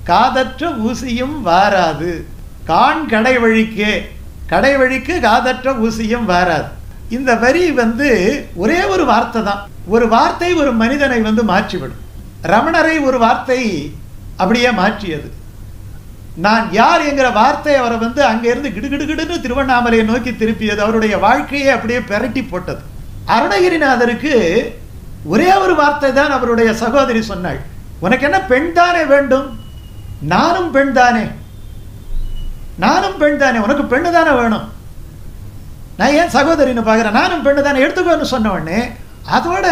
காதற்ற ஊசியும் வாராது. கான் கடை வழிக்கு காதற்ற ஊசியும் வாராது. இந்த வரி ஒரே ஒரு வார்த்தை தான். ஒரு வார்த்தை ஒரு மனிதனை மாற்றிவிடும். ரமணரை ஒரு வார்த்தை அப்படியே மாற்றியது. நான் யார் என்கிற வார்த்தை அவரை அங்கிருந்து கிடுகிடுகிடுன்னு திருவண்ணாமலையை நோக்கி திருப்பியது. அவருடைய வாழ்க்கையை அப்படியே பெரட்டி போட்டது. அருணகிரிநாதருக்கு ஒரே ஒரு வார்த்தை தான் அவருடைய சகோதரி சொன்னாள், உனக்கு என்ன பெண் தானே வேண்டும்? நானும் பெண் தானே, உனக்கு பெண்ணு தானே வேணும், நான் ஏன் சகோதரின்னு பார்க்குறேன், நானும் பெண்ணு தானே எடுத்துக்கோன்னு சொன்ன உடனே அதோட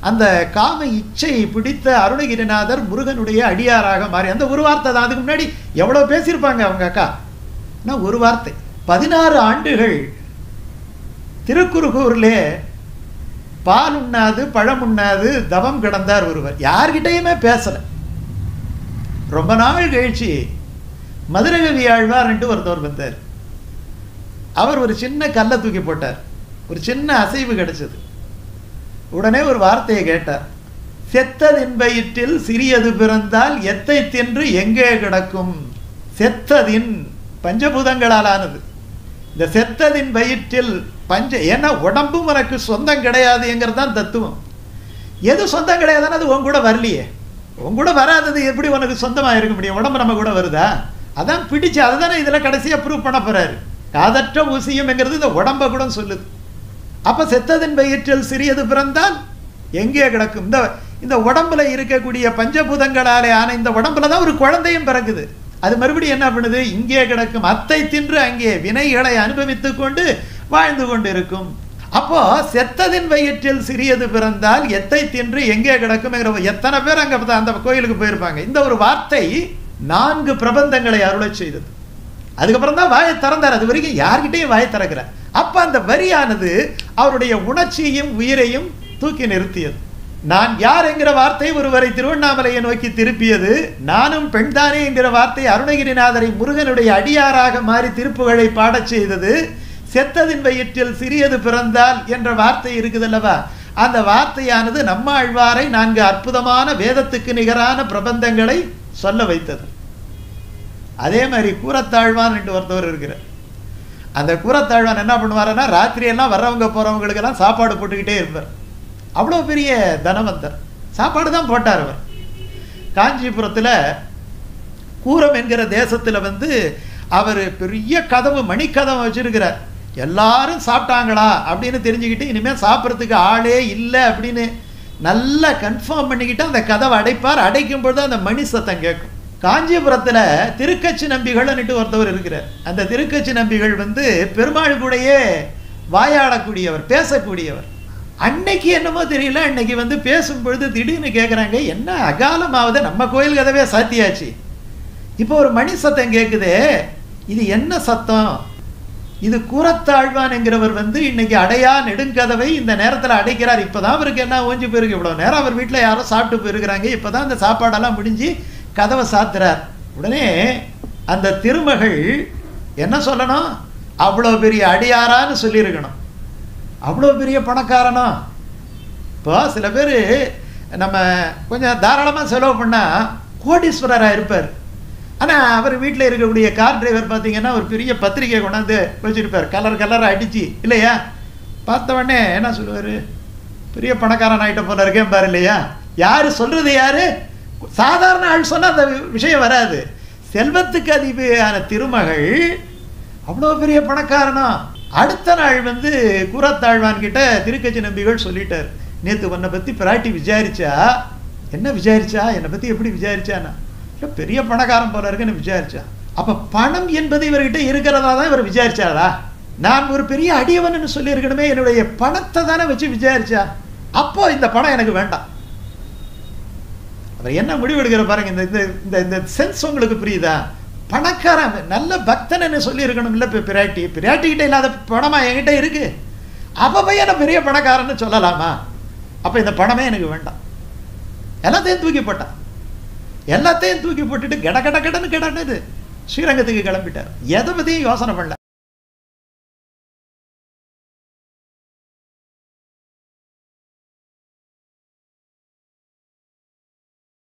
அந்த காம இச்சை பிடித்த அருணகிரிநாதர் முருகனுடைய அடியாராக மாறி அந்த ஒரு வார்த்தை தான். அதுக்கு முன்னாடி எவ்வளோ பேசியிருப்பாங்க அவங்க அக்கா. ஆனால் ஒரு வார்த்தை. 16 ஆண்டுகள் திருக்குறுகூர்லே பால் உண்ணாது பழம் உண்ணாது தவம் கிடந்தார் ஒருவர். யார்கிட்டையுமே பேசலை. ரொம்ப நாள் கழிச்சு மதுரகவி ஆழ்வார் ஒருத்தவர் வந்தார். அவர் ஒரு சின்ன கல்லை தூக்கி போட்டார். ஒரு சின்ன அசைவு கிடைச்சது. உடனே ஒரு வார்த்தையை கேட்டார், செத்ததின் வயிற்றில் சிறியது பிறந்தால் எத்தை தின்று எங்கே கிடக்கும்? செத்ததின் பஞ்சபூதங்களால் ஆனது. இந்த செத்ததின் வயிற்றில் ஏன்னா உடம்பும் உனக்கு சொந்தம் கிடையாதுங்கிறது தான் தத்துவம். எது சொந்தம் கிடையாதுன்னு அது உன் கூட வரலையே, உன் கூட வராதது எப்படி உனக்கு சொந்தமாக இருக்க முடியும்? உடம்பு நம்ம கூட வருதா? அதான் பிடிச்சு அதுதானே இதில் கடைசியாக ப்ரூவ் பண்ண போறாரு. காதற்ற ஊசியம்ங்கிறது இந்த உடம்பை கூட சொல்லுது. அப்ப செத்ததின் வயிற்றில் சிறியது பிறந்தால் எங்கே கிடக்கும்? இந்த உடம்புல இருக்கக்கூடிய பஞ்சபூதங்களாலே ஆன இந்த உடம்புல தான் ஒரு குழந்தையும் பிறகுது. அது மறுபடியும் என்ன பண்ணுது? இங்கே கிடக்கும். அத்தை தின்று அங்கே வினைகளை அனுபவித்துக் கொண்டு வாழ்ந்து கொண்டு இருக்கும். அப்போ செத்ததின் வயிற்றில் சிறியது பிறந்தால் எத்தை தின்று எங்கே கிடக்கும்? எத்தனை பேர் அங்க அந்த கோயிலுக்கு போயிருப்பாங்க. இந்த ஒரு வார்த்தை 4 பிரபந்தங்களை அருளச் செய்தது. அதுக்கப்புறம் தான் வாயை திறந்தார். அது வரைக்கும் யார்கிட்டையும் வாயை திறக்கிறார். அப்ப அந்த வரியானது அவருடைய உணர்ச்சியையும் உயிரையும் தூக்கி நிறுத்தியது. நான் யார் என்கிற வார்த்தை ஒருவரை திருவண்ணாமலையை நோக்கி திருப்பியது. நானும் பெண்தானே என்கிற வார்த்தை அருணகிரிநாதரை முருகனுடைய அடியாராக மாறி திருப்புகழை பாடச் செய்தது. செத்ததின் வயிற்றில் சிறியது பிறந்தால் என்ற வார்த்தை இருக்குதல்லவா, அந்த வார்த்தையானது நம்மாழ்வாரை 4 அற்புதமான வேதத்துக்கு நிகரான பிரபந்தங்களை சொல்ல வைத்தது. அதே மாதிரி கூரத்தாழ்வான் என்று ஒருத்தவர் இருக்கிறார். அந்த கூரத்தாழ்வான் என்ன பண்ணுவாருன்னா, ராத்திரியெல்லாம் வர்றவங்க போறவங்களுக்கெல்லாம் சாப்பாடு போட்டுக்கிட்டே இருப்பார். அவ்வளோ பெரிய தனவந்தர். சாப்பாடு தான் போட்டார் அவர். காஞ்சிபுரத்தில் கூரம் என்கிற தேசத்தில் அவர் பெரிய கதவு மணிக்கதவை வச்சிருக்கிறார். எல்லாரும் சாப்பிட்டாங்களா அப்படின்னு தெரிஞ்சுக்கிட்டு இனிமேல் சாப்பிட்றதுக்கு ஆளே இல்லை அப்படின்னு நல்லா கன்ஃபார்ம் பண்ணிக்கிட்டு அந்த கதவை அடைப்பார். அடைக்கும் பொழுது அந்த மணி சத்தம் கேட்கும். காஞ்சிபுரத்தில் திருக்கச்சி நம்பிகள் ஒருத்தவர் இருக்கிறார். அந்த திருக்கச்சி நம்பிகள் பெருமாள் கூடயே வாயாடக்கூடியவர், பேசக்கூடியவர். அன்னைக்கு என்னமோ தெரியல, அன்னைக்கு பேசும்பொழுது திடீர்னு கேட்குறாங்க, என்ன அகாலமாவது நம்ம கோயில் கதவே சாத்தியாச்சு, இப்போ ஒரு மணி சத்தம் கேட்குதே, இது என்ன சத்தம்? இது கூரத்தாழ்வான் என்கிறவர் இன்னைக்கு அடையா நெடுங்கதவை இந்த நேரத்தில் அடைக்கிறார். இப்போதான் அவருக்கு என்ன ஓஞ்சி போயிருக்கு. இவ்வளோ நேரம் அவர் வீட்டில் யாரோ சாப்பிட்டு போயிருக்கிறாங்க. இப்போதான் அந்த சாப்பாடெல்லாம் முடிஞ்சு கதவை சாத்துறார். உடனே அந்த திருமகள் என்ன சொல்லணும்? அவ்வளோ பெரிய அடியாரான்னு சொல்லியிருக்கணும். அவ்வளோ பெரிய பணக்காரனா? இப்போ சில பேர் நம்ம கொஞ்சம் தாராளமாக செலவு பண்ணால் கோடீஸ்வரராக இருப்பார். ஆனால் அவர் வீட்டில் இருக்கக்கூடிய கார் டிரைவர் பார்த்தீங்கன்னா ஒரு பெரிய பத்திரிகை கொண்டாந்து வச்சுருப்பார், கலர் கலராக அடித்து இல்லையா? பார்த்த உடனே என்ன சொல்லுவார்? பெரிய பணக்காரன் ஆகிட்ட போல இருக்கேன் பாரு இல்லையா? யார் சொல்கிறது? யார்? சாதாரண ஆள் சொன்னால் அந்த விஷயம் வராது. செல்வத்துக்கு அதிபதியான திருமகள் அவ்வளோ பெரிய பணக்காரனா? அடுத்த நாள் கூரத்தாழ்வான் கிட்ட திருக்கச்சி நம்பிகள் சொல்லிட்டார், நேற்று உன்னை பற்றி பிராட்டி விசாரிச்சா. என்ன விசாரிச்சா? என்னை பற்றி எப்படி விசாரிச்சானா? இல்லை பெரிய பணக்காரன் போல இருக்குன்னு விசாரிச்சா. அப்போ பணம் என்பது இவர்கிட்ட இருக்கிறதா தான் இவர் விசாரிச்சாரா? நான் ஒரு பெரிய அடியவன் சொல்லியிருக்கணுமே, என்னுடைய பணத்தை தானே வச்சு விசாரிச்சா. அப்போ இந்த பணம் எனக்கு வேண்டாம். அவர் என்ன முடிவு எடுக்கிற பாருங்க. இந்த சென்ஸ் உங்களுக்கு புரியுதா? பணக்காரன் நல்ல பக்தன் சொல்லி இருக்கணும். இல்லை இப்போ பிராட்டிக்கிட்ட இல்லாத பணமா என்கிட்ட இருக்கு, அப்போ போய் என்ன பெரிய பணக்காரன்னு சொல்லலாமா? அப்போ இந்த பணமே எனக்கு வேண்டாம். எல்லாத்தையும் தூக்கி போட்டான். எல்லாத்தையும் தூக்கி போட்டுட்டு கட கட கடன்னு கிடந்தது ஸ்ரீரங்கத்துக்கு கிளம்பிட்டார். எதை பற்றியும் யோசனை பண்ணல.